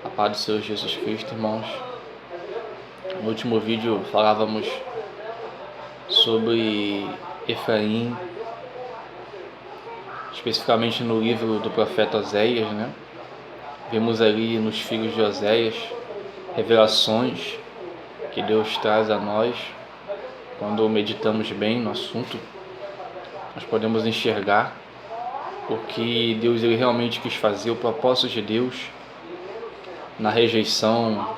A paz do Senhor Jesus Cristo, irmãos. No último vídeo falávamos sobre Efraim, especificamente no livro do profeta Oséias, né? Vemos ali nos filhos de Oséias revelações que Deus traz a nós. Quando meditamos bem no assunto, nós podemos enxergar o que Deus ele realmente quis fazer, o propósito de Deus na rejeição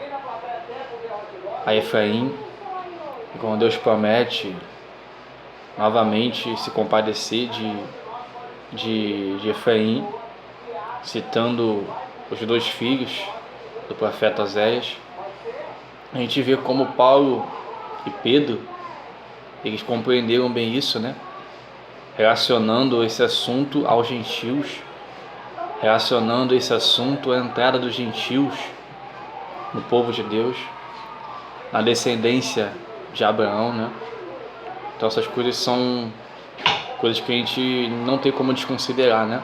a Efraim. E quando Deus promete novamente se compadecer de Efraim, citando os dois filhos do profeta Oséias, a gente vê como Paulo e Pedro, eles compreenderam bem isso, né? Relacionando esse assunto aos gentios, relacionando esse assunto à entrada dos gentios no povo de Deus, na descendência de Abraão, né? Então essas coisas são coisas que a gente não tem como desconsiderar, né?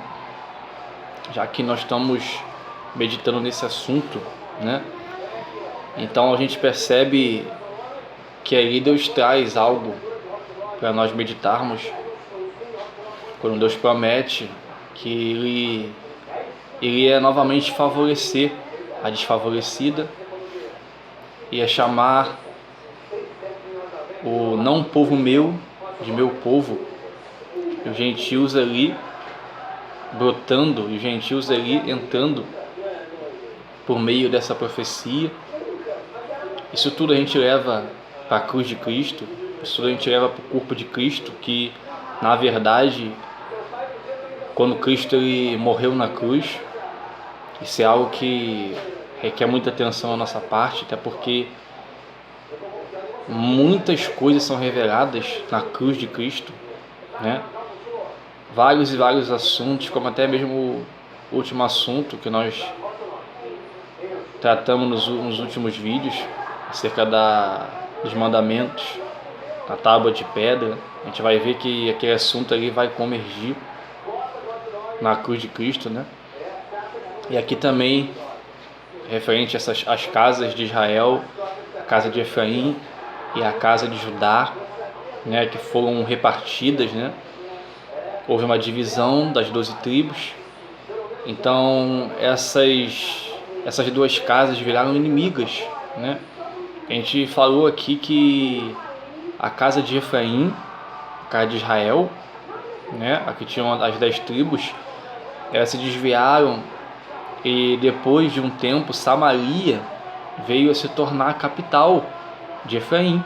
Já que nós estamos meditando nesse assunto, né? Então a gente percebe que aí Deus traz algo para nós meditarmos, quando Deus promete que Ele é novamente favorecer a desfavorecida e é chamar o não povo meu de meu povo, e os gentios ali brotando, e os gentios ali entrando por meio dessa profecia. Isso tudo a gente leva para a cruz de Cristo, isso tudo a gente leva para o corpo de Cristo, que na verdade, quando Cristo ele morreu na cruz, isso é algo que requer muita atenção da nossa parte, até porque muitas coisas são reveladas na cruz de Cristo, né? Vários e vários assuntos, como até mesmo o último assunto que nós tratamos nos últimos vídeos, acerca dos mandamentos, da tábua de pedra. A gente vai ver que aquele assunto ali vai convergir na cruz de Cristo, né? E aqui também, referente a as casas de Israel, a casa de Efraim e a casa de Judá, né, que foram repartidas, né? Houve uma divisão das 12 tribos. Então essas duas casas viraram inimigas, né? A gente falou aqui que a casa de Efraim, a casa de Israel, né, aqui tinham as 10 tribos, elas se desviaram, e depois de um tempo Samaria veio a se tornar a capital de Efraim.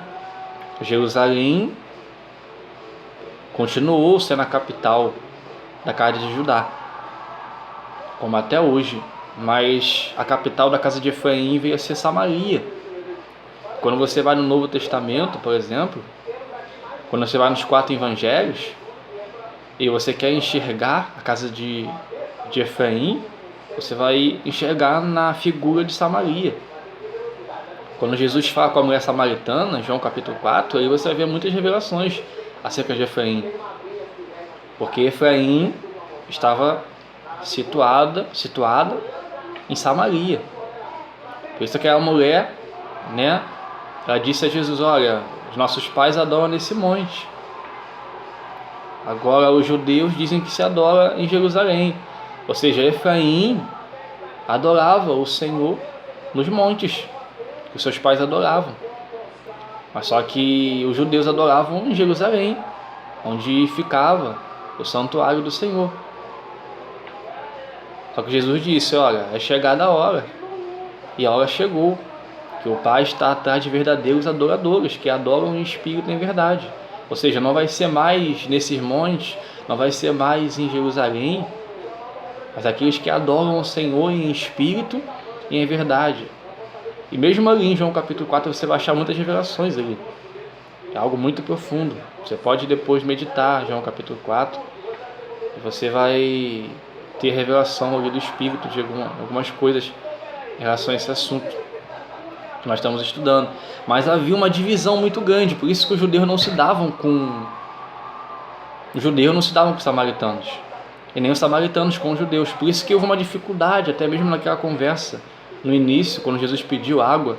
Jerusalém continuou sendo a capital da casa de Judá, como até hoje, mas a capital da casa de Efraim veio a ser Samaria. Quando você vai no Novo Testamento, por exemplo, quando você vai nos 4 evangelhos e você quer enxergar a casa de Efraim, você vai enxergar na figura de Samaria. Quando Jesus fala com a mulher samaritana, João capítulo 4, aí você vai ver muitas revelações acerca de Efraim, porque Efraim estava situada em Samaria. Por isso que a mulher, né, ela disse a Jesus: olha, os nossos pais adoram nesse monte, agora os judeus dizem que se adora em Jerusalém. Ou seja, Efraim adorava o Senhor nos montes que os seus pais adoravam, mas só que os judeus adoravam em Jerusalém, onde ficava o santuário do Senhor. Só que Jesus disse: olha, é chegada a hora, e a hora chegou, que o Pai está atrás de verdadeiros adoradores, que adoram em espírito e em verdade. Ou seja, não vai ser mais nesses montes, não vai ser mais em Jerusalém, mas aqueles que adoram o Senhor em espírito e em verdade. E mesmo ali em João capítulo 4 você vai achar muitas revelações ali. É algo muito profundo. Você pode depois meditar João capítulo 4 e você vai ter revelação ali do Espírito de algumas coisas em relação a esse assunto que nós estamos estudando. Mas havia uma divisão muito grande, por isso que os judeus não se davam com os samaritanos, e nem os samaritanos com os judeus. Por isso que houve uma dificuldade, até mesmo naquela conversa no início, quando Jesus pediu água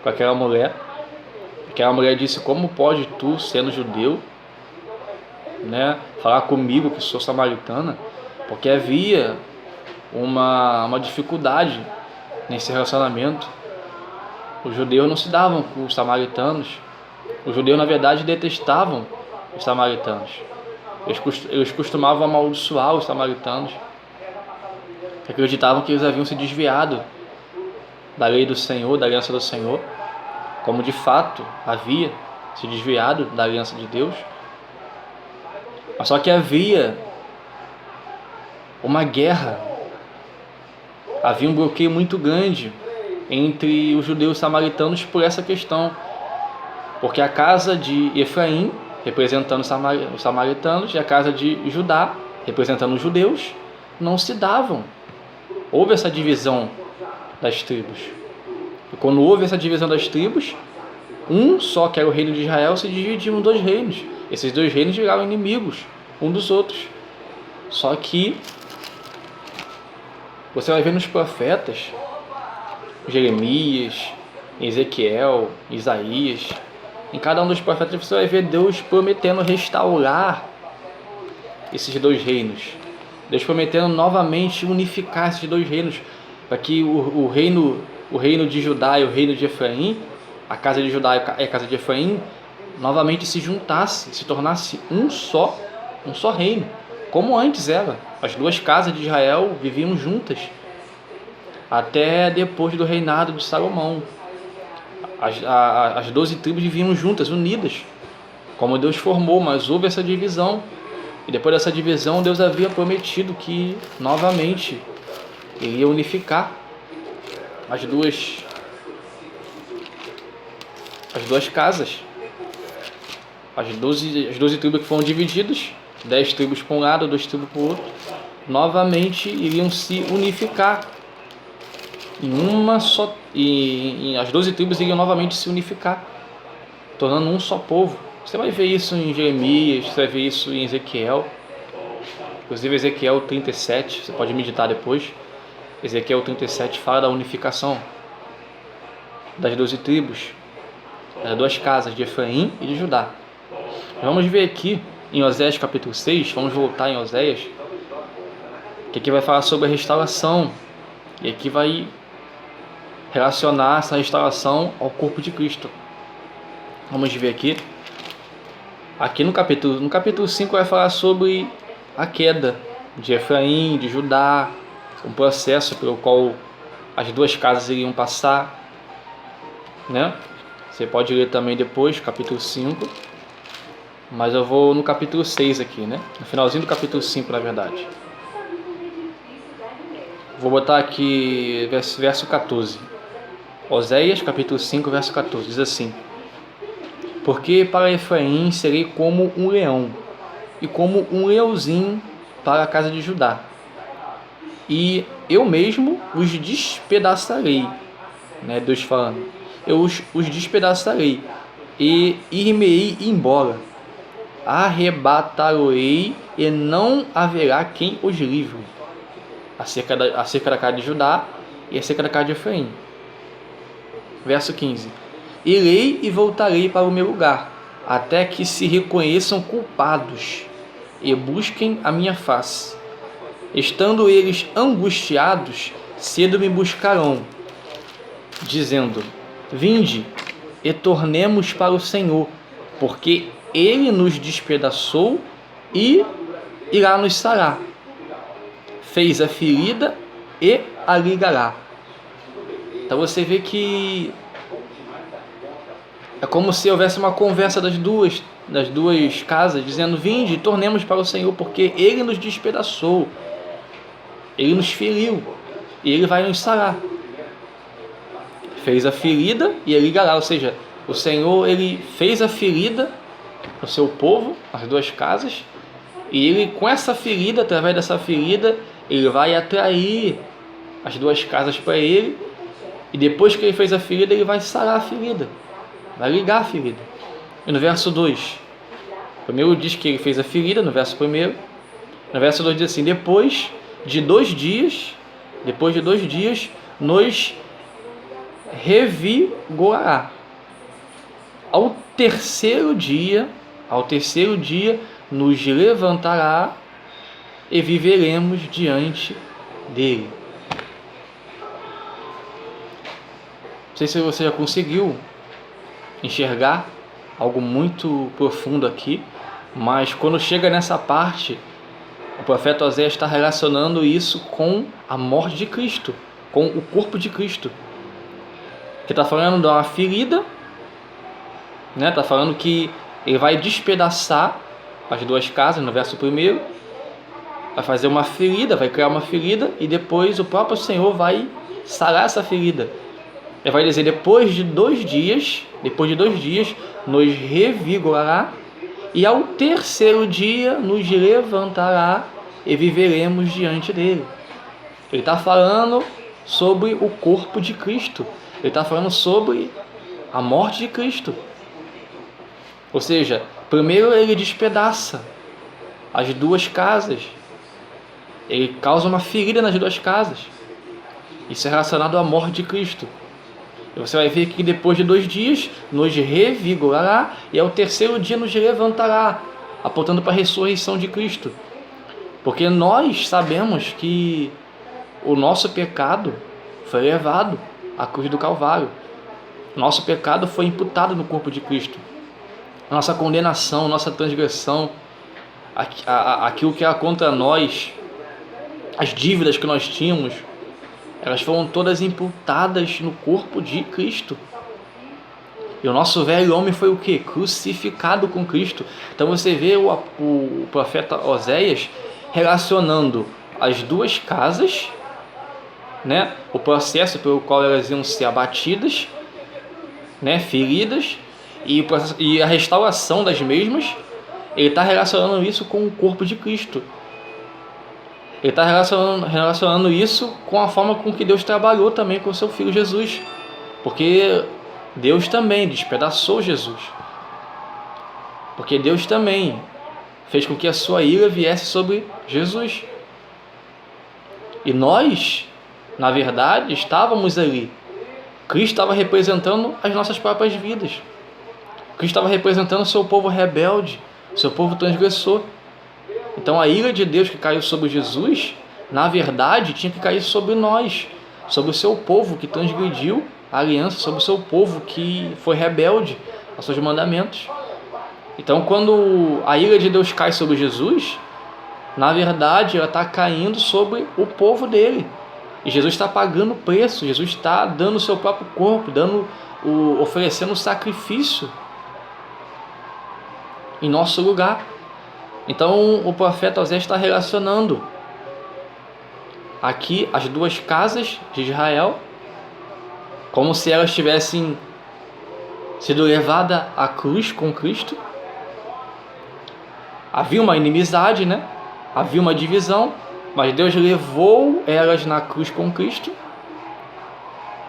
para aquela mulher disse: como pode tu, sendo judeu, né, falar comigo que sou samaritana? Porque havia uma dificuldade nesse relacionamento. Os judeus não se davam com os samaritanos. Os judeus, na verdade, detestavam os samaritanos. Eles costumavam amaldiçoar os samaritanos. Acreditavam que eles haviam se desviado da lei do Senhor, da aliança do Senhor, como de fato havia se desviado da aliança de Deus. Mas só que havia uma guerra, havia um bloqueio muito grande entre os judeus e os samaritanos por essa questão, porque a casa de Efraim, representando os samaritanos, e a casa de Judá, representando os judeus, não se davam. Houve essa divisão das tribos. E quando houve essa divisão das tribos, um só, que era o reino de Israel, se dividiu em dois reinos. Esses dois reinos viraram inimigos um dos outros. Só que você vai ver nos profetas, Jeremias, Ezequiel, Isaías, em cada um dos profetas você vai ver Deus prometendo restaurar esses dois reinos. Deus prometendo novamente unificar esses dois reinos, para que o reino de Judá e o reino de Efraim, a casa de Judá e a casa de Efraim, novamente se juntasse, se tornasse um só reino, como antes era. As duas casas de Israel viviam juntas, até depois do reinado de Salomão. As 12 tribos viviam juntas, unidas, como Deus formou, mas houve essa divisão. E depois dessa divisão, Deus havia prometido que novamente iria unificar as duas casas. As 12 tribos que foram divididas, 10 tribos para um lado, 2 tribos para o outro, novamente iriam se unificar em uma só, e as 12 tribos iriam novamente se unificar, tornando um só povo. Você vai ver isso em Jeremias, você vai ver isso em Ezequiel, inclusive Ezequiel 37, você pode meditar depois. Ezequiel 37 fala da unificação das 12 tribos, das duas casas de Efraim e de Judá. Vamos ver aqui em Oséias capítulo 6, vamos voltar em Oséias, que aqui vai falar sobre a restauração, e aqui vai relacionar essa restauração ao corpo de Cristo. Vamos ver aqui no capítulo 5 vai falar sobre a queda de Efraim, de Judá, um processo pelo qual as duas casas iriam passar, né? Você pode ler também depois, capítulo 5, mas eu vou no capítulo 6 aqui, né? No finalzinho do capítulo 5, na verdade. Vou botar aqui verso 14. Oséias, capítulo 5, verso 14, diz assim: porque para Efraim serei como um leão, e como um leãozinho para a casa de Judá, e eu mesmo os despedaçarei, né? Deus falando, eu os despedaçarei, e ir-me-ei embora, arrebatar-ei, e não haverá quem os livre, acerca da casa de Judá e acerca da casa de Efraim. Verso 15: irei e voltarei para o meu lugar, até que se reconheçam culpados e busquem a minha face. Estando eles angustiados, cedo me buscarão, dizendo: vinde e tornemos para o Senhor, porque ele nos despedaçou e irá nos sarar. Fez a ferida e a ligará. Então você vê que é como se houvesse uma conversa das duas casas, dizendo: vinde e tornemos para o Senhor, porque ele nos despedaçou, ele nos feriu, e ele vai nos sarar. Fez a ferida e ele ligará, ou seja, o Senhor, ele fez a ferida no seu povo, as duas casas, e ele, com essa ferida, através dessa ferida, ele vai atrair as duas casas para ele, e depois que ele fez a ferida, ele vai sarar a ferida, vai ligar a ferida. E no verso 2, primeiro diz que ele fez a ferida, no verso 1, no verso 2 diz assim: depois de 2 dias, nos revigorará. Ao terceiro dia nos levantará e viveremos diante dele. Não sei se você já conseguiu enxergar algo muito profundo aqui, mas quando chega nessa parte, o profeta Oséias está relacionando isso com a morte de Cristo, com o corpo de Cristo. Que está falando de uma ferida, né? Está falando que ele vai despedaçar as duas casas, no verso 1, vai fazer uma ferida, vai criar uma ferida, e depois o próprio Senhor vai sarar essa ferida. Ele vai dizer, depois de 2 dias, nos revigorará, e ao terceiro dia nos levantará e viveremos diante dele. Ele está falando sobre o corpo de Cristo. Ele está falando sobre a morte de Cristo. Ou seja, primeiro ele despedaça as duas casas. Ele causa uma ferida nas duas casas. Isso é relacionado à morte de Cristo. E você vai ver que depois de 2 dias nos revigorará e ao terceiro dia nos levantará, apontando para a ressurreição de Cristo. Porque nós sabemos que o nosso pecado foi levado à cruz do Calvário. Nosso pecado foi imputado no corpo de Cristo. Nossa condenação, nossa transgressão, aquilo que era contra nós, as dívidas que nós tínhamos, elas foram todas imputadas no corpo de Cristo. E o nosso velho homem foi o quê? Crucificado com Cristo. Então você vê o profeta Oséias relacionando as duas casas, né? O processo pelo qual elas iam ser abatidas, né? Feridas, e a restauração das mesmas. Ele está relacionando isso com o corpo de Cristo. Ele está relacionando isso com a forma com que Deus trabalhou também com o seu Filho Jesus. Porque Deus também despedaçou Jesus. Porque Deus também fez com que a sua ira viesse sobre Jesus. E nós, na verdade, estávamos ali. Cristo estava representando as nossas próprias vidas. Cristo estava representando o seu povo rebelde, o seu povo transgressor. Então a ira de Deus que caiu sobre Jesus, na verdade, tinha que cair sobre nós, sobre o seu povo que transgrediu a aliança, sobre o seu povo que foi rebelde aos seus mandamentos. Então quando a ira de Deus cai sobre Jesus, na verdade ela está caindo sobre o povo dele. E Jesus está pagando o preço, Jesus está dando o seu próprio corpo, oferecendo o sacrifício em nosso lugar. Então o profeta Oséias está relacionando aqui as duas casas de Israel como se elas tivessem sido levadas à cruz com Cristo. Havia uma inimizade, né? Havia uma divisão, mas Deus levou elas na cruz com Cristo.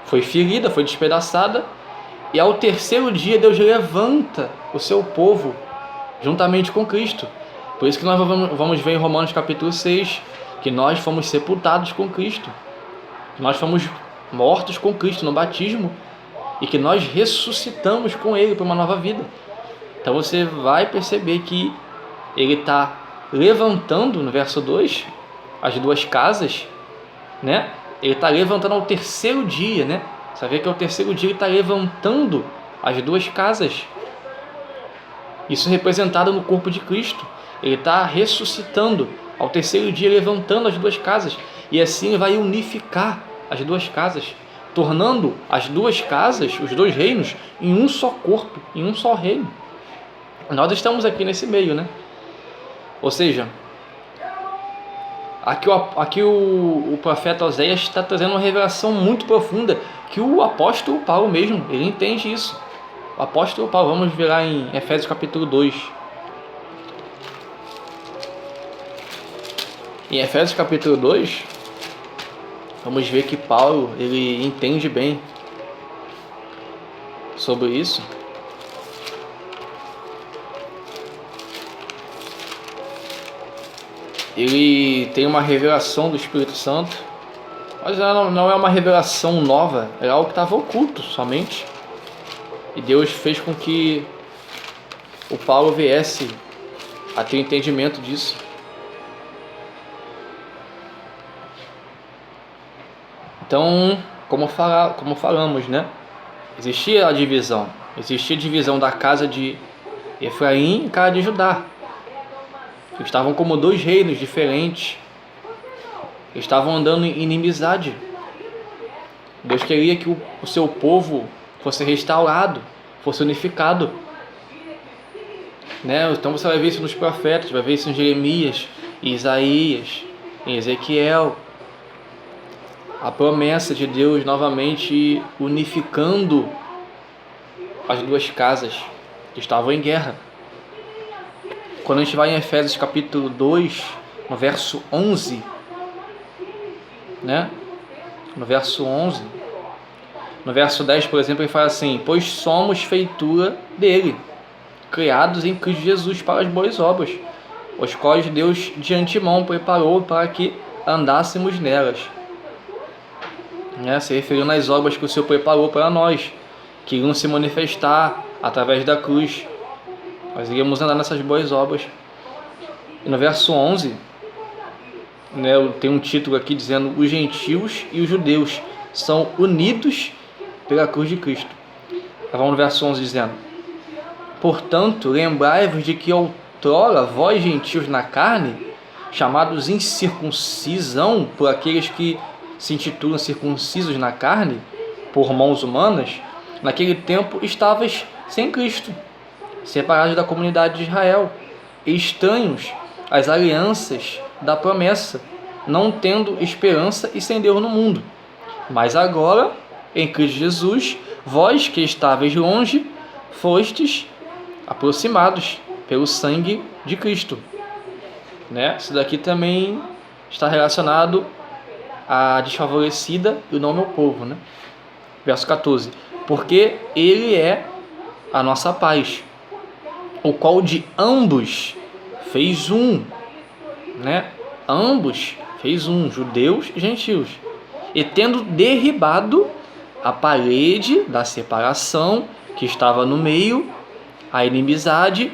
Foi ferida, foi despedaçada, e ao terceiro dia Deus levanta o seu povo juntamente com Cristo. Por isso que nós vamos ver em Romanos capítulo 6, que nós fomos sepultados com Cristo, que nós fomos mortos com Cristo no batismo e que nós ressuscitamos com Ele para uma nova vida. Então você vai perceber que Ele está levantando, no verso 2, as duas casas, né? Ele está levantando ao terceiro dia, né? Você vê que ao terceiro dia Ele está levantando as duas casas. Isso representado no corpo de Cristo. Ele está ressuscitando ao terceiro dia, levantando as duas casas, e assim vai unificar as duas casas, tornando as duas casas, os dois reinos, em um só corpo, em um só reino. Nós estamos aqui nesse meio, né? Ou seja, aqui o profeta Oséias está trazendo uma revelação muito profunda, que o apóstolo Paulo mesmo, ele entende isso. O apóstolo Paulo, vamos ver lá em Efésios capítulo 2. Em Efésios capítulo 2, vamos ver que Paulo, ele entende bem sobre isso. Ele tem uma revelação do Espírito Santo. Mas ela não é uma revelação nova, é algo que estava oculto somente. E Deus fez com que o Paulo viesse a ter entendimento disso. Então, como falamos, né? Existia a divisão da casa de Efraim e casa de Judá. Estavam como dois reinos diferentes. Estavam andando em inimizade. Deus queria que o seu povo fosse restaurado, fosse unificado. Né? Então você vai ver isso nos profetas, vai ver isso em Jeremias, em Isaías, em Ezequiel. A promessa de Deus novamente unificando as duas casas que estavam em guerra. Quando a gente vai em Efésios capítulo 2, no verso 11, né? No verso 11, no verso 10, por exemplo, ele fala assim: pois somos feitura dele, criados em Cristo Jesus para as boas obras, os quais Deus de antemão preparou para que andássemos nelas. Se referindo às obras que o Senhor preparou para nós, que iriam se manifestar através da cruz. Nós iríamos andar nessas boas obras. E no verso 11, tem um título aqui dizendo: os gentios e os judeus são unidos pela cruz de Cristo. Vamos no verso 11 dizendo: portanto, lembrai-vos de que outrora vós gentios na carne, chamados incircuncisão por aqueles que se intitulam circuncisos na carne, por mãos humanas, naquele tempo estavais sem Cristo, separados da comunidade de Israel, estranhos às alianças da promessa, não tendo esperança e sem Deus no mundo. Mas agora, em Cristo Jesus, vós que estáveis longe, fostes aproximados pelo sangue de Cristo. Isso daqui também está relacionado à desfavorecida e o não meu povo. Verso 14: porque ele é a nossa paz, o qual de ambos fez um, ambos fez um, judeus e gentios, e tendo derribado a parede da separação que estava no meio, a inimizade.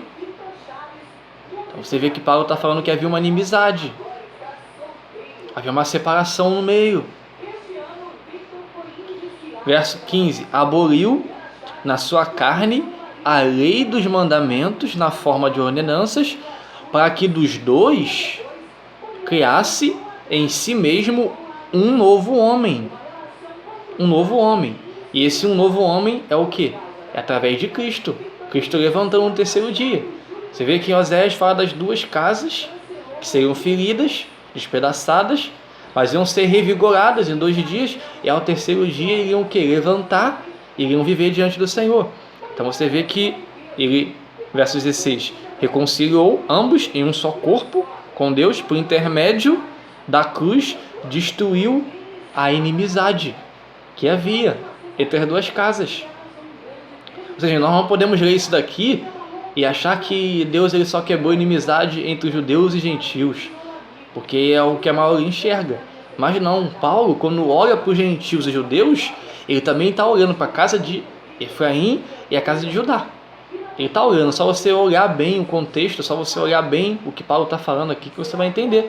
Então você vê que Paulo está falando que havia uma inimizade, havia uma separação no meio. Verso 15: aboliu na sua carne a lei dos mandamentos na forma de ordenanças, para que dos dois criasse em si mesmo um novo homem. Um novo homem. E esse um novo homem é o quê? É através de Cristo. Cristo levantou no terceiro dia. Você vê que em Oséias fala das duas casas que seriam feridas, despedaçadas, mas iam ser revigoradas em 2 dias, e ao terceiro dia iriam o quê? Levantar, iriam viver diante do Senhor. Então você vê que ele, verso 16, reconciliou ambos em um só corpo com Deus, por intermédio da cruz, destruiu a inimizade que havia entre as duas casas. Ou seja, nós não podemos ler isso daqui e achar que Deus ele só quebrou a inimizade entre os judeus e gentios, porque é o que a maioria enxerga. Mas não, Paulo, quando olha para os gentios e judeus, ele também está olhando para a casa de Efraim e a casa de Judá. Ele está olhando, só você olhar bem o contexto, só você olhar bem o que Paulo está falando aqui, que você vai entender.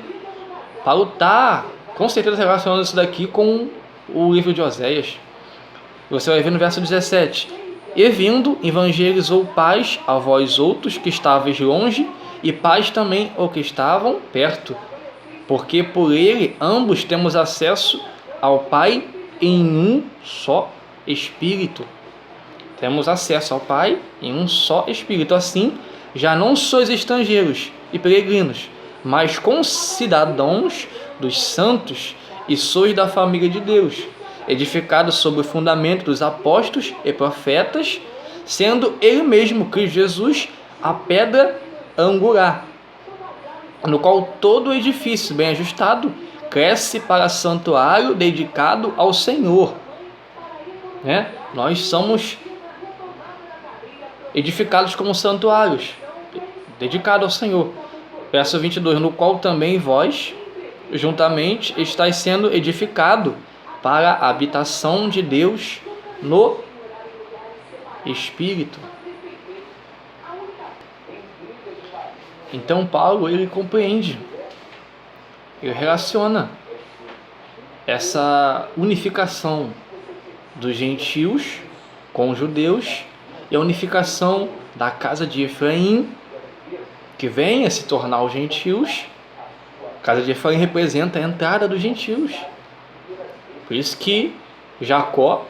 Paulo está, com certeza, relacionando isso daqui com o livro de Oséias. Você vai ver no verso 17: e vindo, evangelizou paz a vós outros que estáveis longe, e paz também ao que estavam perto, porque por ele ambos temos acesso ao Pai em um só Espírito. Temos acesso ao Pai em um só Espírito. Assim, já não sois estrangeiros e peregrinos, mas concidadãos dos santos, e sois da família de Deus, edificados sobre o fundamento dos apóstolos e profetas, sendo ele mesmo, Cristo Jesus, a pedra angular, no qual todo o edifício bem ajustado cresce para santuário dedicado ao Senhor. Nós somos edificados como santuários, dedicados ao Senhor. Verso 22: no qual também vós, juntamente, estáis sendo edificado para a habitação de Deus no Espírito. Então Paulo, ele compreende, ele relaciona essa unificação dos gentios com os judeus e a unificação da casa de Efraim, que vem a se tornar os gentios. A casa de Efraim representa a entrada dos gentios. Por isso que Jacó,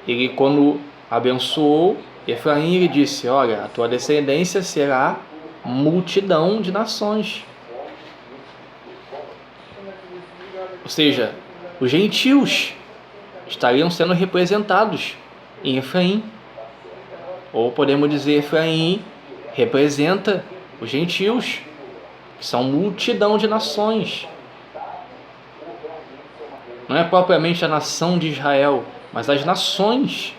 ele quando abençoou Efraim, ele disse: olha, a tua descendência será multidão de nações. Ou seja, os gentios estariam sendo representados em Efraim. Ou podemos dizer, Efraim representa os gentios, que são multidão de nações. Não é propriamente a nação de Israel, mas as nações.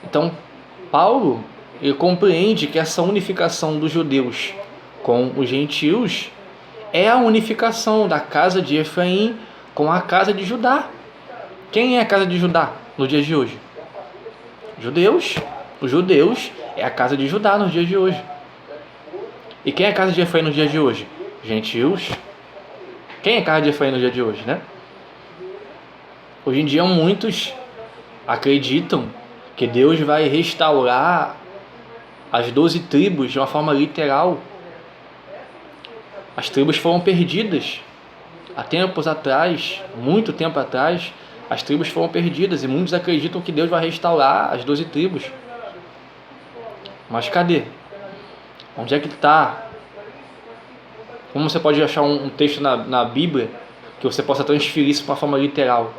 Então, Paulo, ele compreende que essa unificação dos judeus com os gentios é a unificação da casa de Efraim com a casa de Judá. Quem é a casa de Judá no dia de hoje? Judeus. Os judeus é a casa de Judá nos dias de hoje. E quem é a casa de Efraim no dia de hoje? Gentios. Quem é a casa de Efraim no dia de hoje, né? Hoje em dia muitos acreditam que Deus vai restaurar as 12 tribos de uma forma literal. As tribos foram perdidas. Há tempos atrás, muito tempo atrás, as tribos foram perdidas e muitos acreditam que Deus vai restaurar as 12 tribos. Mas cadê? Onde é que está? Como você pode achar um texto na Bíblia que você possa transferir isso para uma forma literal,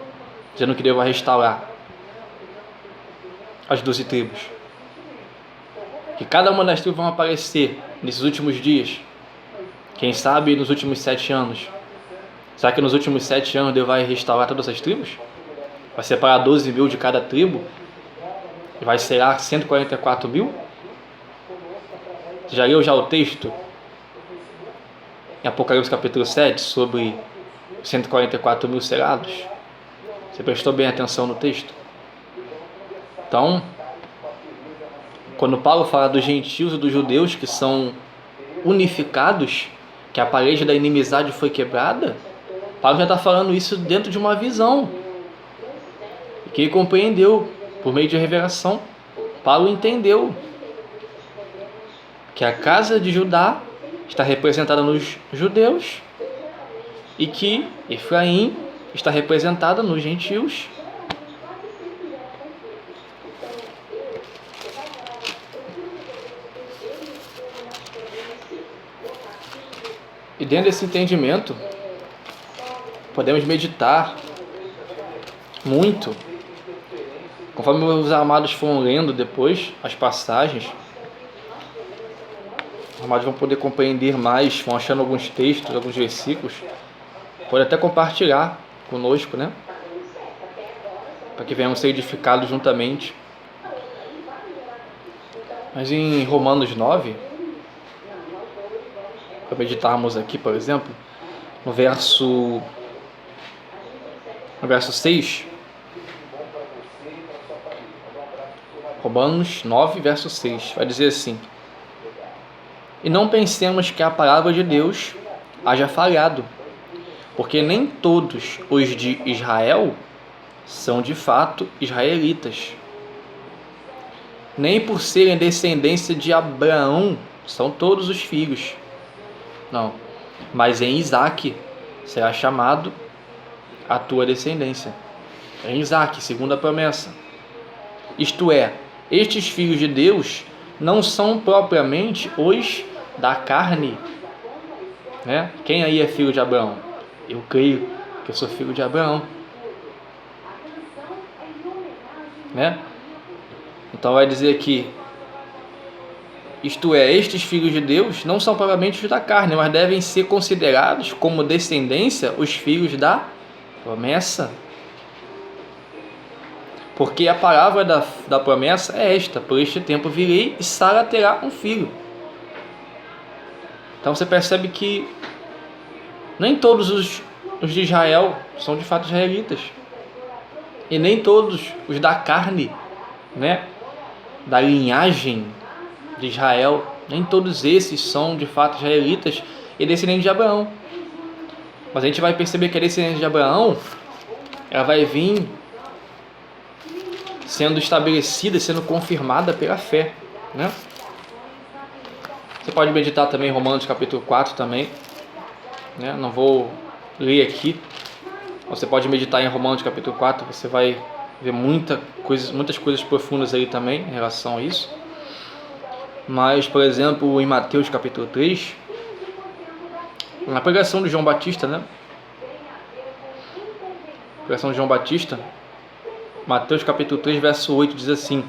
dizendo que Deus vai restaurar as 12 tribos? Que cada uma das tribos vão aparecer nesses últimos dias. Quem sabe nos últimos 7 anos. Será que nos últimos 7 anos Deus vai restaurar todas as tribos? Vai separar 12 mil de cada tribo? E vai selar 144 mil? Você já leu o texto em Apocalipse capítulo 7 sobre 144 mil selados? Você prestou bem atenção no texto? Então, quando Paulo fala dos gentios e dos judeus que são unificados, que a parede da inimizade foi quebrada, Paulo já está falando isso dentro de uma visão que ele compreendeu por meio de revelação. Paulo entendeu que a casa de Judá está representada nos judeus e que Efraim está representada nos gentios. E dentro desse entendimento, podemos meditar muito. Conforme os amados foram lendo depois as passagens, os amados vão poder compreender mais, vão achando alguns textos, alguns versículos, pode até compartilhar conosco, né? Para que venhamos ser edificados juntamente. Mas em Romanos 9, para meditarmos aqui, por exemplo, no verso 6, Romanos 9, verso 6, vai dizer assim: e não pensemos que a palavra de Deus haja falhado, porque nem todos os de Israel são de fato israelitas, nem por serem descendência de Abraão são todos os filhos. Não, mas em Isaque será chamado a tua descendência. Em Isaque, segundo a promessa. Isto é, estes filhos de Deus não são propriamente os da carne, né? Quem aí é filho de Abraão? Eu creio que eu sou filho de Abraão, né? Então vai dizer que, isto é, estes filhos de Deus não são propriamente os da carne, mas devem ser considerados como descendência os filhos da promessa. Porque a palavra da promessa é esta: por este tempo virei e Sara terá um filho. Então você percebe que nem todos os os de Israel são de fato israelitas. E nem todos os da carne, né, da linhagem de Israel, nem todos esses são de fato israelitas e descendentes de Abraão. Mas a gente vai perceber que a descendência de Abraão, ela vai vir sendo estabelecida, sendo confirmada pela fé, né? Você pode meditar também em Romanos capítulo 4 também, né? Não vou ler aqui. Você pode meditar em Romanos capítulo 4, você vai ver muitas coisas profundas aí também em relação a isso. Mas, por exemplo, em Mateus capítulo 3, na pregação de João Batista, né? Pregação de João Batista, Mateus capítulo 3, verso 8 diz assim: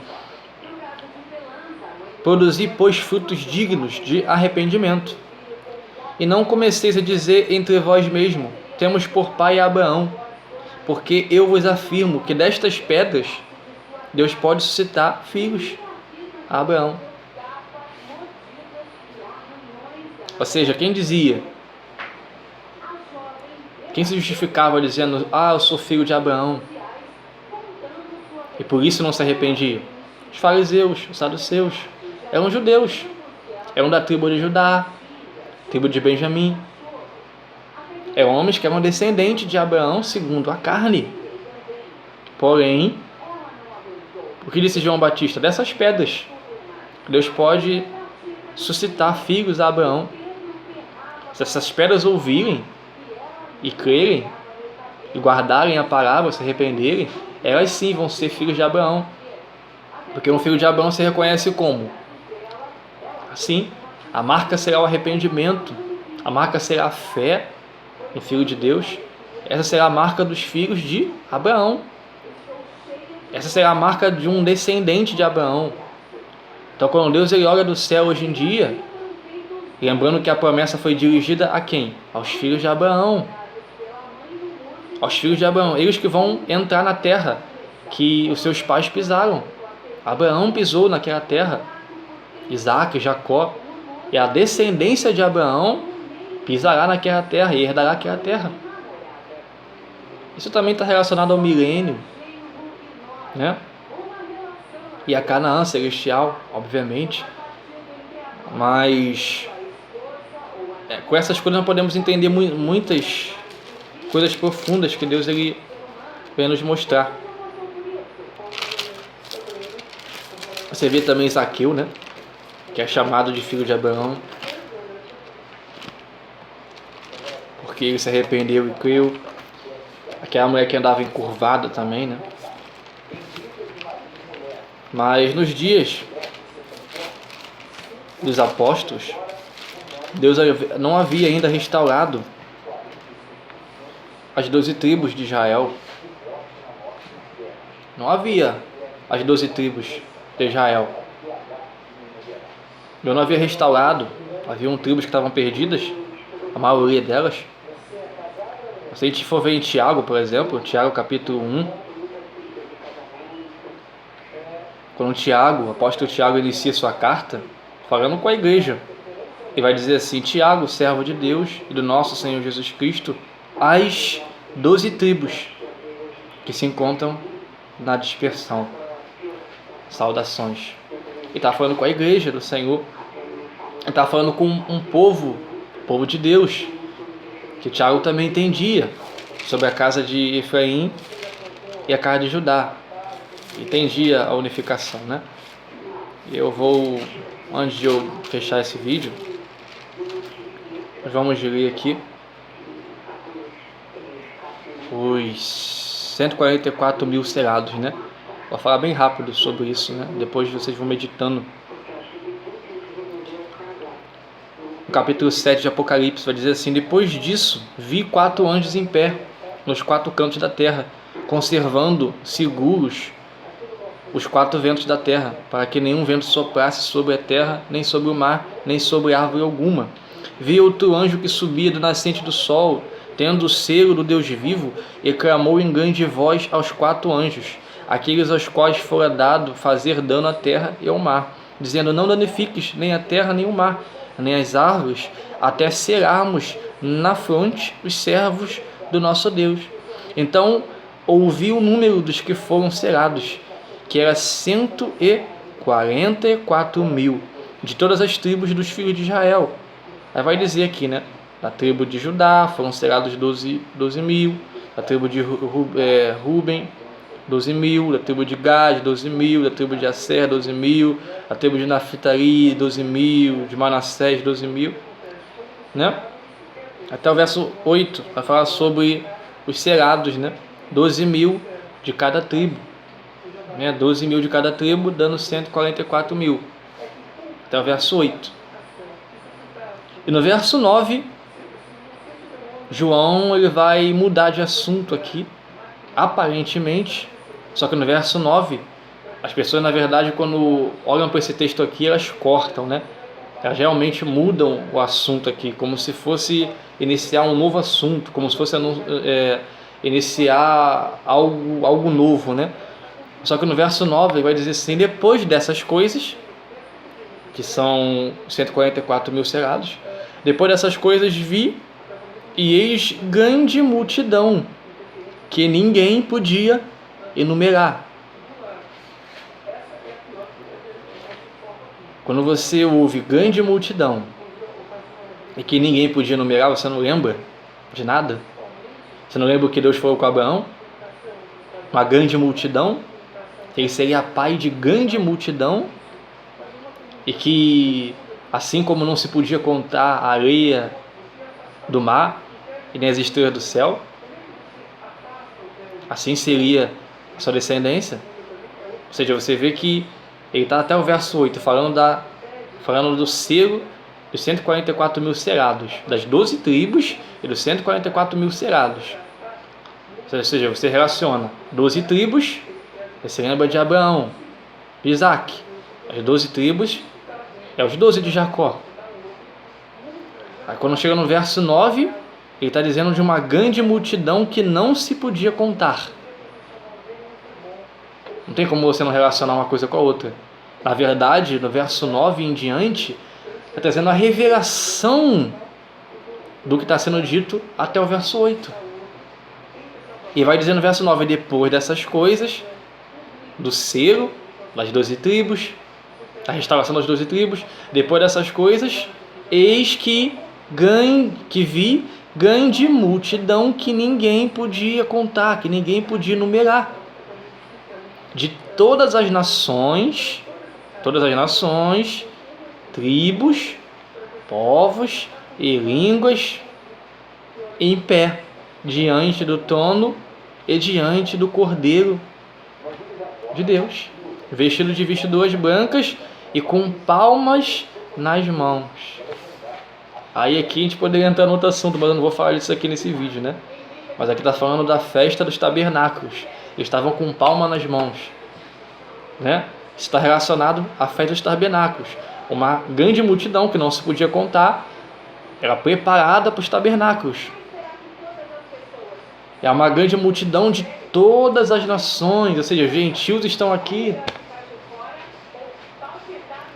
produzi, pois, frutos dignos de arrependimento, e não comeceis a dizer entre vós mesmos, temos por pai Abraão, porque eu vos afirmo que destas pedras Deus pode suscitar filhos a Abraão. Ou seja, quem se justificava dizendo, eu sou filho de Abraão, e por isso não se arrependia? Os fariseus, os saduceus, eram judeus, eram da tribo de Judá, tribo de Benjamim, eram homens que eram descendentes de Abraão segundo a carne. Porém, o que disse João Batista? Dessas pedras Deus pode suscitar filhos a Abraão. Se essas pedras ouvirem e crerem e guardarem a palavra, se arrependerem, elas sim vão ser filhos de Abraão. Porque um filho de Abraão se reconhece como? Assim, a marca será o arrependimento, a marca será a fé no Filho de Deus. Essa será a marca dos filhos de Abraão. Essa será a marca de um descendente de Abraão. Então, quando Deus ele olha do céu hoje em dia, lembrando que a promessa foi dirigida a quem? Aos filhos de Abraão. Aos filhos de Abraão, eles que vão entrar na terra que os seus pais pisaram. Abraão pisou naquela terra, Isaac, Jacó, e a descendência de Abraão pisará naquela terra e herdará aquela terra. Isso também está relacionado ao milênio, né? E a Canaã celestial, obviamente. Mas com essas coisas nós podemos entender muitas coisas profundas que Deus ele vem nos mostrar. Você vê também Zaqueu, né? Que é chamado de filho de Abraão, porque ele se arrependeu e creu. Aquela mulher que andava encurvada também, né? Mas nos dias dos apóstolos, Deus não havia ainda restaurado as 12 tribos de Israel. Não havia as 12 tribos de Israel. Deus não havia restaurado. Haviam tribos que estavam perdidas, a maioria delas. Se a gente for ver em Tiago, por exemplo, Tiago capítulo 1, quando o apóstolo Tiago inicia sua carta, falando com a igreja, ele vai dizer assim: Tiago, servo de Deus e do nosso Senhor Jesus Cristo, as 12 tribos que se encontram na dispersão. Saudações. Ele está falando com a igreja do Senhor. Ele está falando com um povo de Deus, que Tiago também entendia sobre a casa de Efraim e a casa de Judá. Entendia a unificação, né? Eu vou, antes de eu fechar esse vídeo, nós vamos ler aqui os 144 mil selados, né? Vou falar bem rápido sobre isso, né? Depois vocês vão meditando. No capítulo 7 de Apocalipse vai dizer assim: depois disso, vi 4 anjos em pé, nos 4 cantos da terra, conservando seguros os 4 ventos da terra, para que nenhum vento soprasse sobre a terra, nem sobre o mar, nem sobre árvore alguma. Vi outro anjo que subia do nascente do sol, tendo o selo do Deus vivo, e clamou em grande voz aos 4 anjos, aqueles aos quais fora dado fazer dano à terra e ao mar, dizendo: não danifiques nem a terra nem o mar, nem as árvores, até serarmos na fronte os servos do nosso Deus. Então, ouvi o número dos que foram selados, que era 144.000, de todas as tribos dos filhos de Israel. Aí vai dizer aqui, né? Da tribo de Judá foram selados 12.000, da tribo de Ruben, 12.000, da tribo de Gad, 12.000, da tribo de Asser, 12.000, da tribo de Naphtali, 12.000, de Manassés, 12.000, né? Até o verso 8 vai falar sobre os selados, né? 12.000 de cada tribo, né? 12.000 de cada tribo, dando 144.000. Até o verso 8. E no verso 9, João ele vai mudar de assunto aqui, aparentemente. Só que no verso 9, as pessoas, na verdade, quando olham para esse texto aqui, elas cortam, né? Elas realmente mudam o assunto aqui, como se fosse iniciar um novo assunto, como se fosse iniciar algo novo, né? Só que no verso 9 ele vai dizer assim: depois dessas coisas, que são 144.000 selados, depois dessas coisas vi, e eis grande multidão, que ninguém podia enumerar. Quando você ouve grande multidão e que ninguém podia enumerar, você não lembra de nada? Você não lembra o que Deus falou com Abraão? Uma grande multidão, ele seria pai de grande multidão, e que, assim como não se podia contar a areia do mar e nem as estrelas do céu, assim seria a sua descendência. Ou seja, você vê que ele está até o verso 8 falando do selo dos 144.000 selados, das 12 tribos e dos 144.000 selados. Ou seja, você relaciona 12 tribos, você lembra de Abraão, de Isaac. As 12 tribos é os 12 de Jacó. Aí quando chega no verso 9, ele está dizendo de uma grande multidão que não se podia contar. Não tem como você não relacionar uma coisa com a outra. Na verdade, no verso 9 em diante, está trazendo a revelação do que está sendo dito até o verso 8. E vai dizer no verso 9, depois dessas coisas, do selo das 12 tribos, a restauração das 12 tribos, depois dessas coisas, eis que vi grande multidão que ninguém podia contar, que ninguém podia numerar, de todas as nações, tribos, povos e línguas, em pé, diante do trono e diante do Cordeiro de Deus, vestido de vestiduras brancas e com palmas nas mãos. Aí aqui a gente poderia entrar no outro assunto, mas eu não vou falar disso aqui nesse vídeo, né? Mas aqui está falando da festa dos tabernáculos. Eles estavam com palma nas mãos, né? Isso está relacionado à festa dos tabernáculos. Uma grande multidão que não se podia contar era preparada para os tabernáculos. É uma grande multidão de todas as nações, ou seja, gentios estão aqui.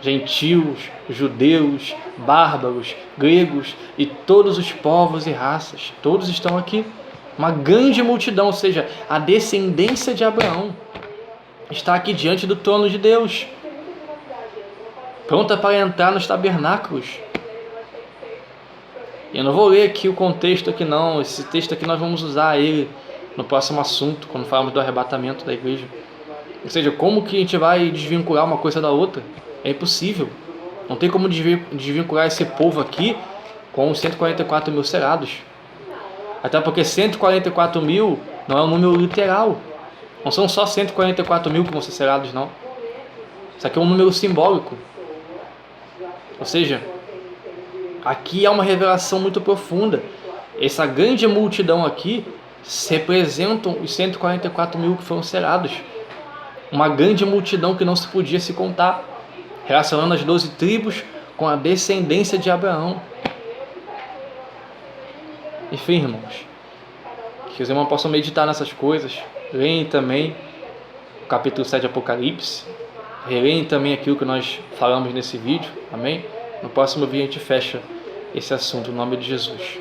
Gentios, judeus, bárbaros, gregos e todos os povos e raças, todos estão aqui. Uma grande multidão, ou seja, a descendência de Abraão está aqui diante do trono de Deus, pronta para entrar nos tabernáculos. Eu não vou ler aqui o contexto aqui não, esse texto aqui nós vamos usar ele no próximo assunto, quando falarmos do arrebatamento da igreja. Ou seja, como que a gente vai desvincular uma coisa da outra? É impossível. Não tem como desvincular esse povo aqui com os 144.000 selados. Até porque 144.000 não é um número literal. Não são só 144.000 que vão ser selados, não. Isso aqui é um número simbólico. Ou seja, aqui há uma revelação muito profunda. Essa grande multidão aqui representam os 144.000 que foram selados. Uma grande multidão que não se podia se contar, relacionando as 12 tribos com a descendência de Abraão. Enfim, irmãos, que os irmãos possam meditar nessas coisas. Leem também o capítulo 7 de Apocalipse. Releem também aquilo que nós falamos nesse vídeo. Amém? No próximo vídeo a gente fecha esse assunto, em nome de Jesus.